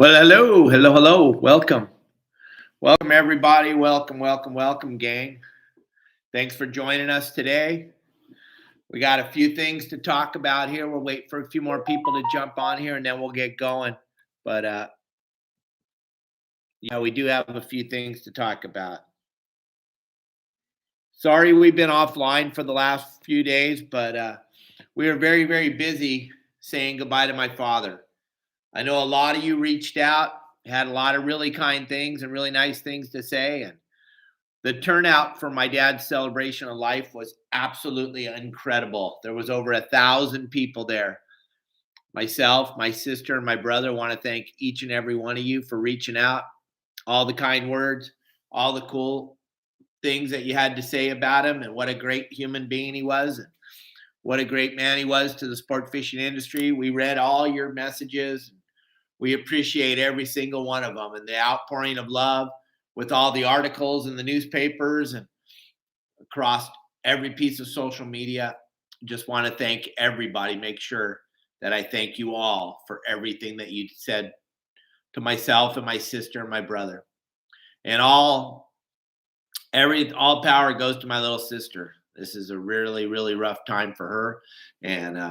Well, hello, hello, hello. Welcome, everybody. Welcome, gang. Thanks for joining us today. We got a few things to talk about here. We'll wait for a few more people to jump on here and then we'll get going. But, we do have a few things to talk about. Sorry we've been offline for the last few days, but we were very, very busy saying goodbye to my father. I know a lot of you reached out, had a lot of really kind things and really nice things to say. And the turnout for my dad's celebration of life was absolutely incredible. There was over 1,000 people there. Myself, my sister, and my brother want to thank each and every one of you for reaching out, all the kind words, all the cool things that you had to say about him, and what a great human being he was, and what a great man he was to the sport fishing industry. We read all your messages. We appreciate every single one of them, and the outpouring of love with all the articles in the newspapers and across every piece of social media. Just want to thank everybody. Make sure that I thank you all for everything that you said to myself and my sister and my brother. And all power goes to my little sister. This is a really, really rough time for her. And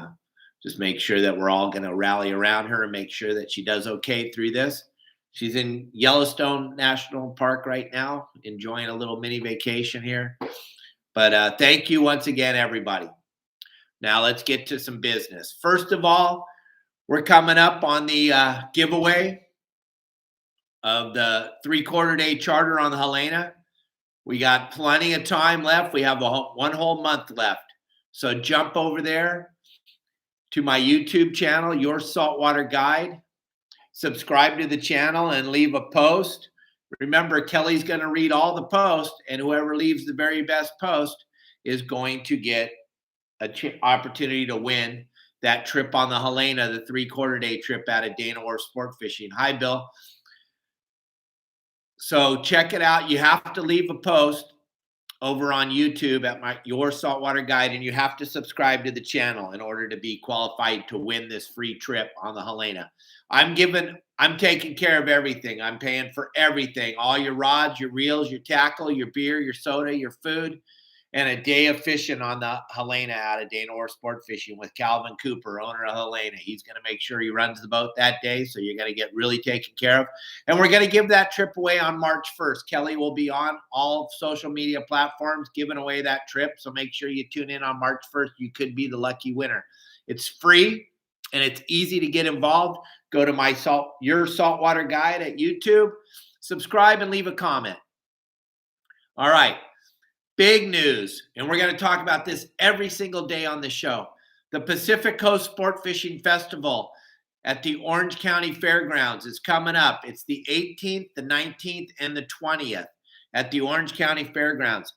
just make sure that we're all going to rally around her and make sure that she does okay through this. She's in Yellowstone National Park right now, enjoying a little mini vacation here. But thank you once again, everybody. Now let's get to some business. First of all, we're coming up on the giveaway of the 3/4 day charter on the Helena. We got plenty of time left. We have one whole month left. So jump over there to my YouTube channel, Your Saltwater Guide. Subscribe to the channel and leave a post. Remember, Kelly's going to read all the posts, and whoever leaves the very best post is going to get an opportunity to win that trip on the Helena, the 3/4 day trip out of Dana Wharf Sport Fishing. Hi, Bill. So check it out. You have to leave a post over on YouTube at Your Saltwater Guide, and you have to subscribe to the channel in order to be qualified to win this free trip on the Helena. I'm taking care of everything. I'm paying for everything. All your rods, your reels, your tackle, your beer, your soda, your food, and a day of fishing on the Helena out of Dana Wharf Sport Fishing with Calvin Cooper, owner of Helena. He's going to make sure he runs the boat that day, so you're going to get really taken care of. And we're going to give that trip away on March 1st. Kelly will be on all social media platforms giving away that trip, so make sure you tune in on March 1st. You could be the lucky winner. It's free, and it's easy to get involved. Go to Your Saltwater Guide at YouTube, subscribe, and leave a comment. All right. Big news, and we're going to talk about this every single day on the show. The Pacific Coast Sport Fishing Festival at the Orange County Fairgrounds is coming up. It's the 18th, the 19th, and the 20th at the Orange County Fairgrounds.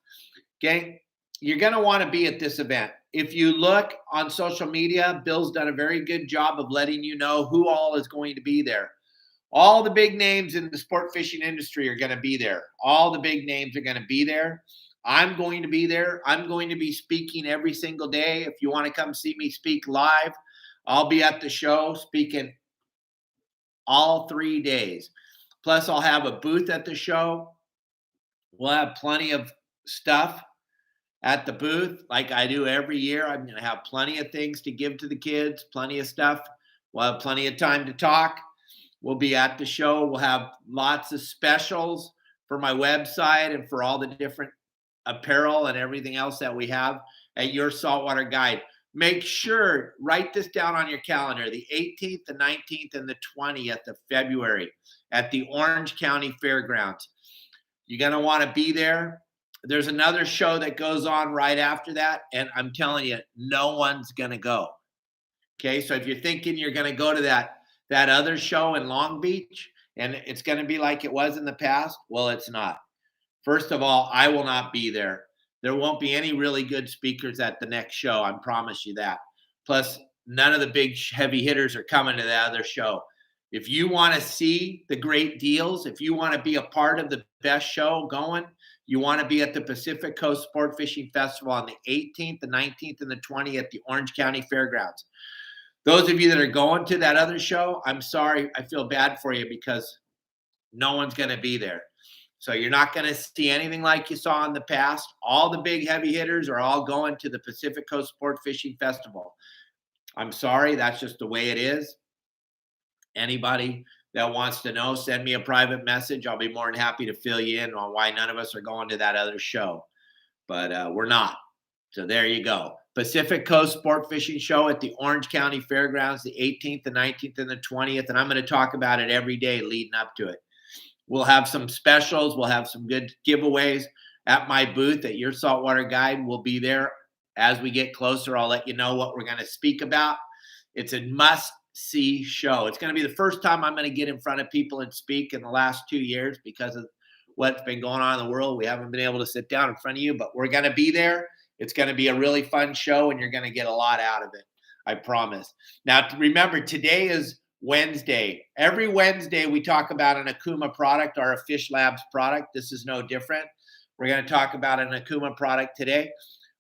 Gang, you're going to want to be at this event. If you look on social media, Bill's done a very good job of letting you know who all is going to be there. All the big names in the sport fishing industry are going to be there. All the big names are going to be there. I'm going to be there. I'm going to be speaking every single day. If you want to come see me speak live, I'll be at the show speaking all 3 days. Plus, I'll have a booth at the show. We'll have plenty of stuff at the booth like I do every year. I'm going to have plenty of things to give to the kids, plenty of stuff. We'll have plenty of time to talk. We'll be at the show. We'll have lots of specials for my website and for all the different apparel and everything else that we have at Your Saltwater Guide. Make sure, write this down on your calendar, the 18th, the 19th, and the 20th of February at the Orange County Fairgrounds. You're going to want to be there. There's another show that goes on right after that, and I'm telling you, no one's going to go. Okay, so if you're thinking you're going to go to that other show in Long Beach, and it's going to be like it was in the past, well, it's not. First of all, I will not be there. There won't be any really good speakers at the next show. I promise you that. Plus, none of the big heavy hitters are coming to the other show. If you want to see the great deals, if you want to be a part of the best show going, you want to be at the Pacific Coast Sport Fishing Festival on the 18th, the 19th, and the 20th at the Orange County Fairgrounds. Those of you that are going to that other show, I'm sorry. I feel bad for you because no one's going to be there. So you're not going to see anything like you saw in the past. All the big heavy hitters are all going to the Pacific Coast Sport Fishing Festival. I'm sorry. That's just the way it is. Anybody that wants to know, send me a private message. I'll be more than happy to fill you in on why none of us are going to that other show. But we're not. So there you go. Pacific Coast Sport Fishing Show at the Orange County Fairgrounds, the 18th, the 19th, and the 20th. And I'm going to talk about it every day leading up to it. We'll have some specials. We'll have some good giveaways at my booth at Your Saltwater Guide. We'll be there as we get closer. I'll let you know what we're going to speak about. It's a must-see show. It's going to be the first time I'm going to get in front of people and speak in the last 2 years because of what's been going on in the world. We haven't been able to sit down in front of you, but we're going to be there. It's going to be a really fun show, and you're going to get a lot out of it. I promise. Now, remember, today is Wednesday. Every Wednesday, we talk about an Okuma product or a Fish Labs product. This is no different. We're going to talk about an Okuma product today.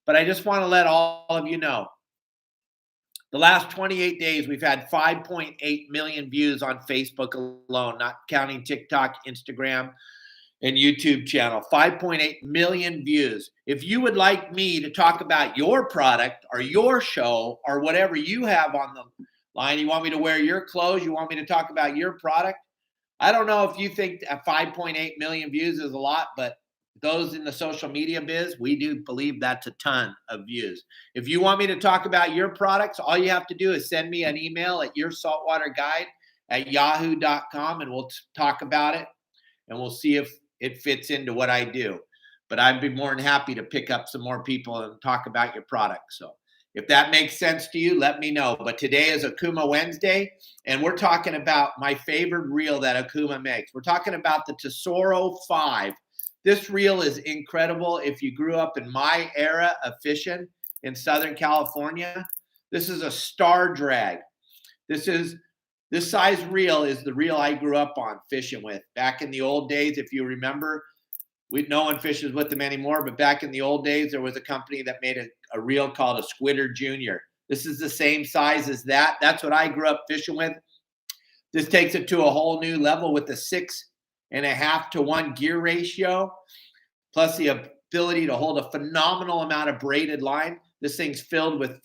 But I just want to let all of you know, the last 28 days, we've had 5.8 million views on Facebook alone, not counting TikTok, Instagram, and YouTube channel. 5.8 million views. If you would like me to talk about your product or your show or whatever you have on the line, you want me to wear your clothes, you want me to talk about your product, I don't know if you think 5.8 million views is a lot, but those in the social media biz, we do believe that's a ton of views. If you want me to talk about your products, all you have to do is send me an email at yoursaltwaterguide@yahoo.com, and we'll talk about it, and we'll see if it fits into what I do. But I'd be more than happy to pick up some more people and talk about your product. So if that makes sense to you, let me know. But today is Okuma Wednesday, and we're talking about my favorite reel that Okuma makes. We're talking about the Tesoro 5. This reel is incredible. If you grew up in my era of fishing in Southern California, this is a star drag. This size reel is the reel I grew up on fishing with. Back in the old days, if you remember, no one fishes with them anymore, but back in the old days, there was a company that made a reel called a Squidder Junior. This is the same size as that. That's what I grew up fishing with. This takes it to a whole new level with the 6.5 to 1 gear ratio, plus the ability to hold a phenomenal amount of braided line. This thing's filled with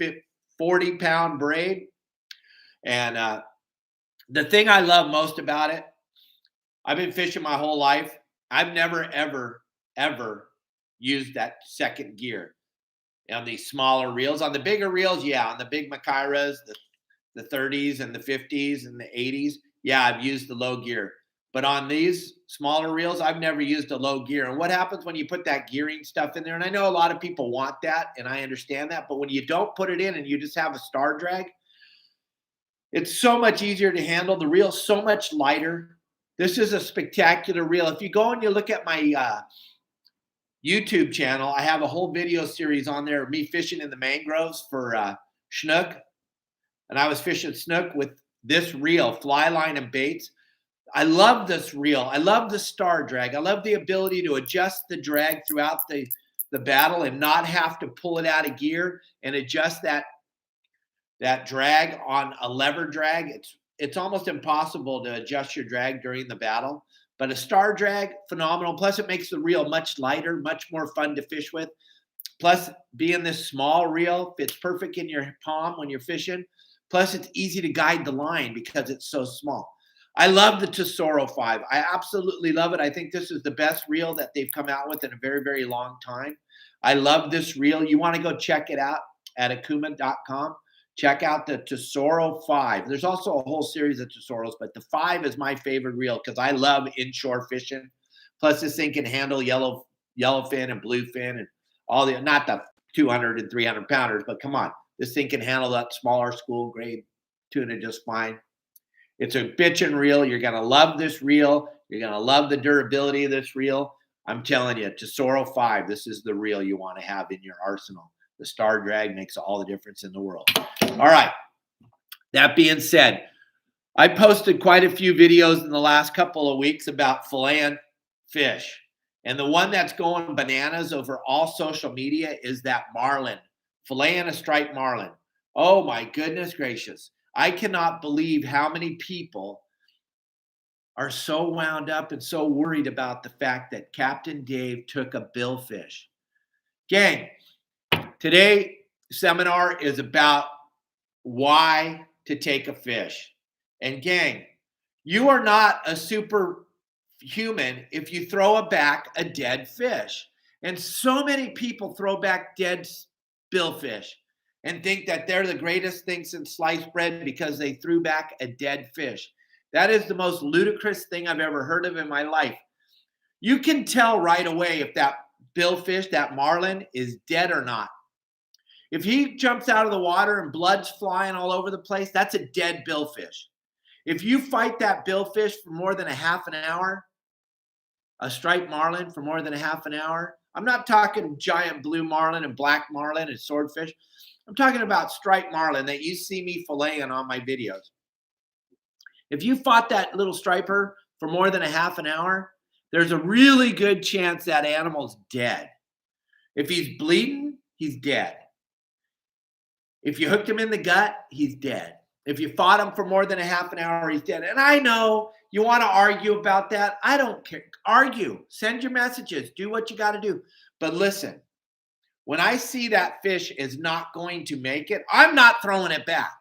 40-pound braid. And the thing I love most about it, I've been fishing my whole life. I've never, ever, ever used that second gear on these smaller reels. On the bigger reels, yeah, on the big Makairas, the 30s and the 50s and the 80s, yeah, I've used the low gear. But on these smaller reels, I've never used a low gear. And what happens when you put that gearing stuff in there? And I know a lot of people want that, and I understand that. But when you don't put it in and you just have a star drag, it's so much easier to handle. The reel's so much lighter. This is a spectacular reel. If you go and you look at my YouTube channel, I have a whole video series on there of me fishing in the mangroves for snook. And I was fishing snook with this reel, fly line and baits. I love this reel. I love the star drag. I love the ability to adjust the drag throughout the battle and not have to pull it out of gear and adjust that drag on a lever drag. It's almost impossible to adjust your drag during the battle. But a star drag, phenomenal. Plus, it makes the reel much lighter, much more fun to fish with. Plus, being this small reel, fits perfect in your palm when you're fishing. Plus, it's easy to guide the line because it's so small. I love the Tesoro 5. I absolutely love it. I think this is the best reel that they've come out with in a very, very long time. I love this reel. You want to go check it out at okuma.com. Check out the Tesoro 5. There's also a whole series of Tesoros, but the 5 is my favorite reel because I love inshore fishing. Plus, this thing can handle yellowfin and bluefin and all the, not the 200 and 300 pounders, but come on. This thing can handle that smaller school grade tuna just fine. It's a bitchin' reel. You're going to love this reel. You're going to love the durability of this reel. I'm telling you, Tesoro 5, this is the reel you want to have in your arsenal. The star drag makes all the difference in the world. All right. That being said, I posted quite a few videos in the last couple of weeks about filleting fish. And the one that's going bananas over all social media is that marlin, filleting a striped marlin. Oh, my goodness gracious. I cannot believe how many people are so wound up and so worried about the fact that Captain Dave took a billfish. Gang, today's seminar is about why to take a fish. And gang, you are not a superhuman if you throw back a dead fish. And so many people throw back dead billfish and think that they're the greatest thing since sliced bread because they threw back a dead fish. That is the most ludicrous thing I've ever heard of in my life. You can tell right away if that billfish, that marlin, is dead or not. If he jumps out of the water and blood's flying all over the place, that's a dead billfish. If you fight that billfish for more than a half an hour, a striped marlin for more than a half an hour, I'm not talking giant blue marlin and black marlin and swordfish. I'm talking about striped marlin that you see me filleting on my videos. If you fought that little striper for more than a half an hour, there's a really good chance that animal's dead. If he's bleeding, he's dead. If you hooked him in the gut, he's dead. If you fought him for more than a half an hour, he's dead. And I know you want to argue about that. I don't care. Argue. Send your messages. Do what you got to do. But listen, when I see that fish is not going to make it, I'm not throwing it back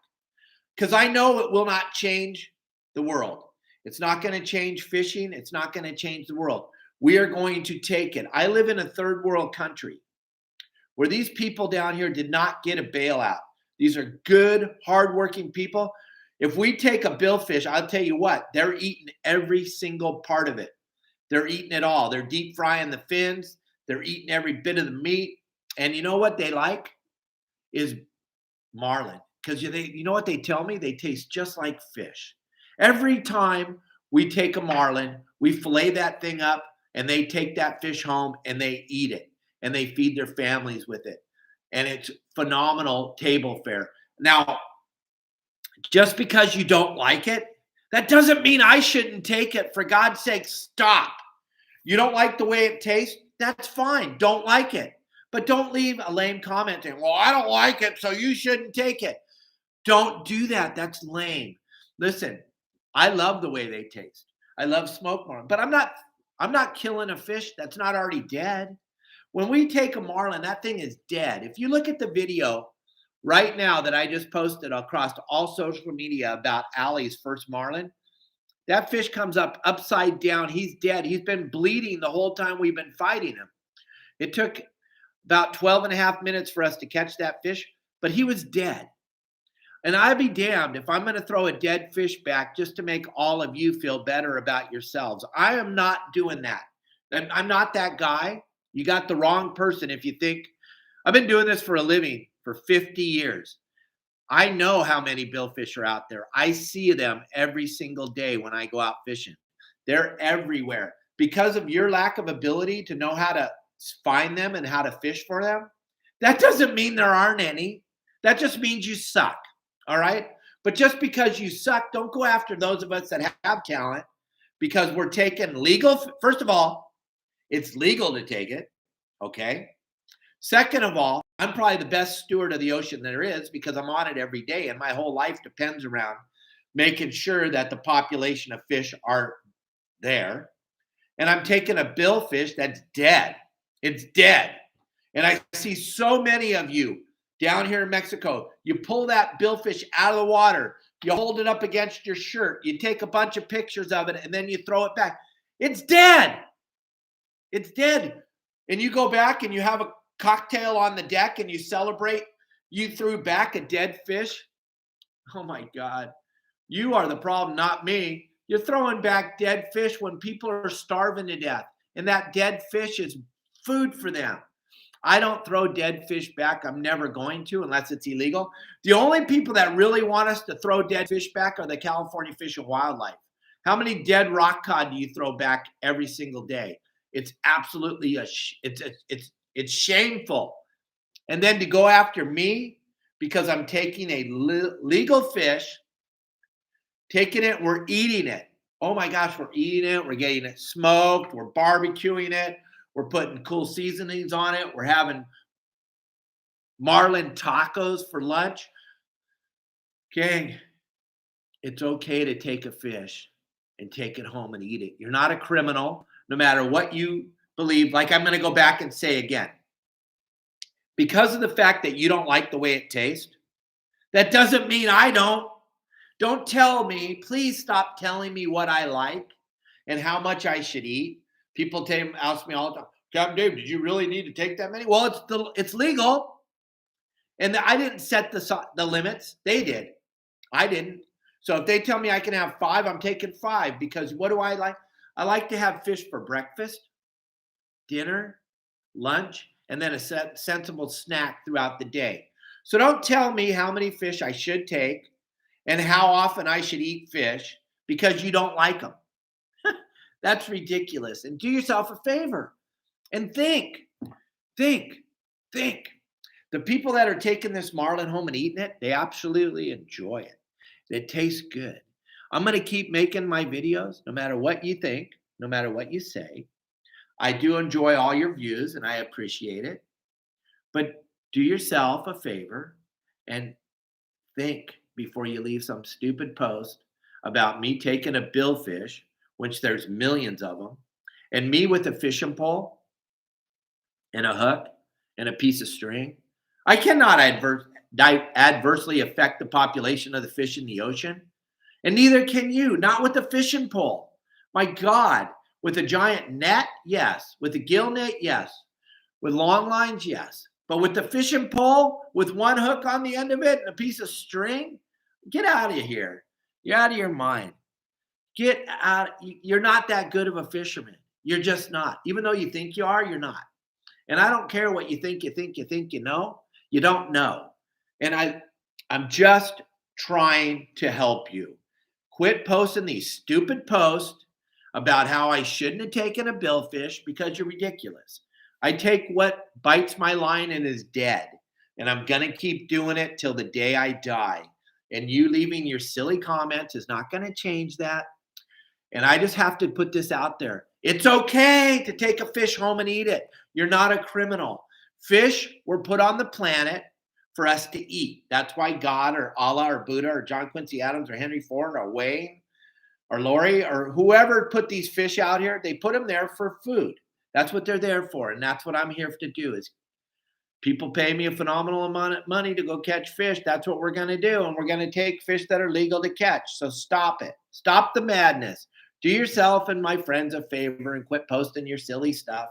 because I know it will not change the world. It's not going to change fishing. It's not going to change the world. We are going to take it. I live in a third world country where these people down here did not get a bailout. These are good, hardworking people. If we take a billfish, I'll tell you what, they're eating every single part of it. They're eating it all. They're deep frying the fins. They're eating every bit of the meat. And you know what they like is marlin. Because you know what they tell me? They taste just like fish. Every time we take a marlin, we fillet that thing up, and they take that fish home and they eat it. And they feed their families with it. And it's phenomenal table fare. Now, just because you don't like it, that doesn't mean I shouldn't take it. For God's sake, stop. You don't like the way it tastes? That's fine. Don't like it. But don't leave a lame comment saying, well, I don't like it, so you shouldn't take it. Don't do that. That's lame. Listen, I love the way they taste. I love smoked marlin. But I'm not killing a fish that's not already dead. When we take a marlin, that thing is dead. If you look at the video right now that I just posted across all social media about Allie's first marlin, that fish comes up upside down. He's dead. He's been bleeding the whole time we've been fighting him. It took about 12 and a half minutes for us to catch that fish, but he was dead. And I'd be damned if I'm going to throw a dead fish back just to make all of you feel better about yourselves. I am not doing that. And I'm not that guy. You got the wrong person if you think. I've been doing this for a living for 50 years. I know how many billfish are out there. I see them every single day when I go out fishing. They're everywhere. Because of your lack of ability to know how to find them and how to fish for them, that doesn't mean there aren't any. That just means you suck. All right? But just because you suck, don't go after those of us that have talent because we're taking legal. First of all, it's legal to take it. Okay? Second of all, I'm probably the best steward of the ocean there is because I'm on it every day and my whole life depends around making sure that the population of fish are there. And I'm taking a billfish that's dead. It's dead. And I see so many of you down here in Mexico. You pull that billfish out of the water. You hold it up against your shirt. You take a bunch of pictures of it and then you throw it back. It's dead. It's dead. And you go back and you have a cocktail on the deck and you celebrate you threw back a dead fish. Oh my God. You are the problem, not me. You're throwing back dead fish when people are starving to death. And that dead fish is food for them. I don't throw dead fish back. I'm never going to unless it's illegal. The only people that really want us to throw dead fish back are the California Fish and Wildlife. How many dead rock cod do you throw back every single day? It's absolutely it's shameful. And then to go after me because I'm taking a legal fish, taking it, we're eating it. Oh my gosh, we're eating it. We're getting it smoked. We're barbecuing it. We're putting cool seasonings on it. We're having marlin tacos for lunch. Gang, it's okay to take a fish and take it home and eat it. You're not a criminal, no matter what you believe. Like I'm going to go back and say again, because of the fact that you don't like the way it tastes, that doesn't mean I don't. Don't tell me, please stop telling me what I like and how much I should eat. People ask me all the time, Captain Dave, did you really need to take that many? Well, it's legal. And I didn't set the limits. They did. I didn't. So if they tell me I can have 5, I'm taking 5 because what do I like? I like to have fish for breakfast, dinner, lunch, and then a sensible snack throughout the day. So don't tell me how many fish I should take and how often I should eat fish because you don't like them. That's ridiculous. And do yourself a favor and think. The people that are taking this marlin home and eating it, they absolutely enjoy it. It tastes good. I'm going to keep making my videos no matter what you think, no matter what you say. I do enjoy all your views and I appreciate it. But do yourself a favor and think before you leave some stupid post about me taking a billfish, which there's millions of them, and me with a fishing pole and a hook and a piece of string. I cannot adversely affect the population of the fish in the ocean, and neither can you, not with a fishing pole. My God, with a giant net, yes. With a gill net, yes. With long lines, yes. But with the fishing pole, with one hook on the end of it and a piece of string, get out of here. You're out of your mind. Get out. You're not that good of a fisherman. You're just not. Even though you think you are, you're not. And I don't care what you think you know. You don't know. And I'm just trying to help you. Quit posting these stupid posts about how I shouldn't have taken a billfish because you're ridiculous. I take what bites my line and is dead. And I'm going to keep doing it till the day I die. And you leaving your silly comments is not going to change that. And I just have to put this out there. It's okay to take a fish home and eat it. You're not a criminal. Fish were put on the planet for us to eat. That's why God or Allah or Buddha or John Quincy Adams or Henry Ford or Wayne or Lori or whoever put these fish out here, they put them there for food. That's what they're there for. And that's what I'm here to do is people pay me a phenomenal amount of money to go catch fish. That's what we're going to do. And we're going to take fish that are legal to catch. So stop it. Stop the madness. Do yourself and my friends a favor and quit posting your silly stuff.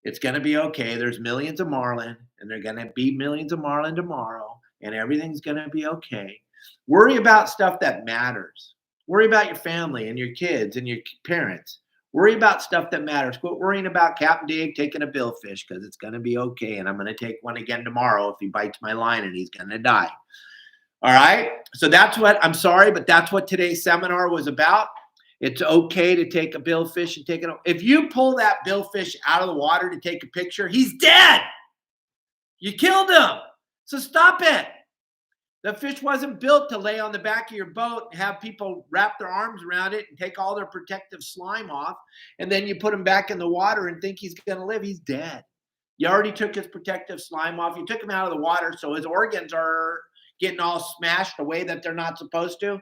It's going to be okay. There's millions of marlin, and they're going to be millions of marlin tomorrow, and everything's going to be okay. Worry about stuff that matters. Worry about your family and your kids and your parents. Worry about stuff that matters. Quit worrying about Captain Dave taking a billfish because it's going to be okay, and I'm going to take one again tomorrow if he bites my line and he's going to die. All right? So that's what, I'm sorry, but that's what today's seminar was about. It's okay to take a billfish and take it. If you pull that billfish out of the water to take a picture, he's dead. You killed him. So stop it. The fish wasn't built to lay on the back of your boat and have people wrap their arms around it and take all their protective slime off. And then you put him back in the water and think he's going to live. He's dead. You already took his protective slime off. You took him out of the water, so his organs are getting all smashed the way that they're not supposed to.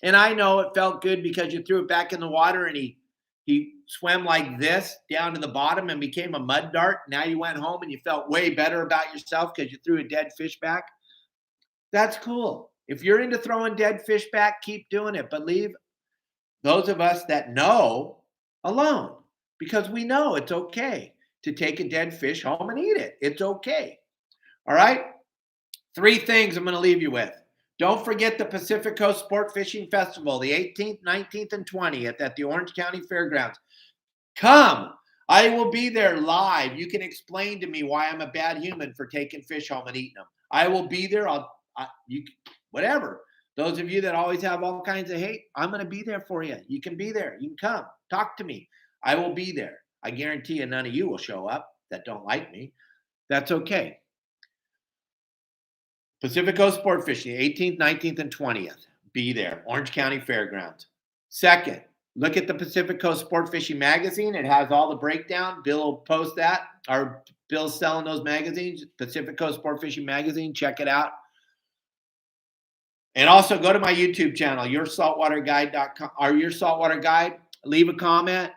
And I know it felt good because you threw it back in the water and he swam like this down to the bottom and became a mud dart. Now you went home and you felt way better about yourself because you threw a dead fish back. That's cool. If you're into throwing dead fish back, keep doing it. But leave those of us that know alone because we know it's okay to take a dead fish home and eat it. It's okay. All right? 3 things I'm going to leave you with. Don't forget the Pacific Coast Sport Fishing Festival, the 18th, 19th, and 20th at the Orange County Fairgrounds. Come. I will be there live. You can explain to me why I'm a bad human for taking fish home and eating them. I will be there. Whatever. Those of you that always have all kinds of hate, I'm going to be there for you. You can be there. You can come. Talk to me. I will be there. I guarantee you none of you will show up that don't like me. That's okay. Pacific Coast Sport Fishing, 18th, 19th, and 20th. Be there. Orange County Fairgrounds. Second, look at the Pacific Coast Sport Fishing magazine. It has all the breakdown. Bill will post that. Bill's selling those magazines. Pacific Coast Sport Fishing magazine. Check it out. And also go to my YouTube channel, yoursaltwaterguide.com or Your Saltwater Guide. Leave a comment.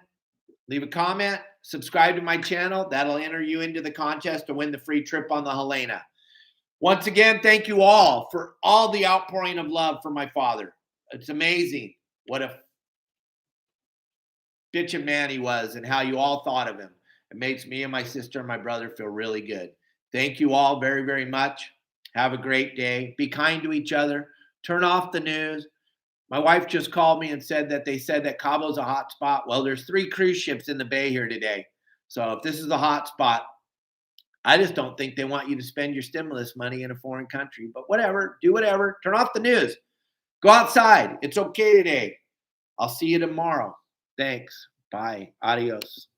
Leave a comment. Subscribe to my channel. That'll enter you into the contest to win the free trip on the Helena. Once again, thank you all for all the outpouring of love for my father. It's amazing what a bitchin' man he was and how you all thought of him. It makes me and my sister and my brother feel really good. Thank you all very, very much. Have a great day. Be kind to each other. Turn off the news. My wife just called me and said that Cabo's a hot spot. Well, there's 3 cruise ships in the bay here today. So if this is a hot spot, I just don't think they want you to spend your stimulus money in a foreign country. But whatever, do whatever. Turn off the news. Go outside. It's okay today. I'll see you tomorrow. Thanks. Bye. Adios.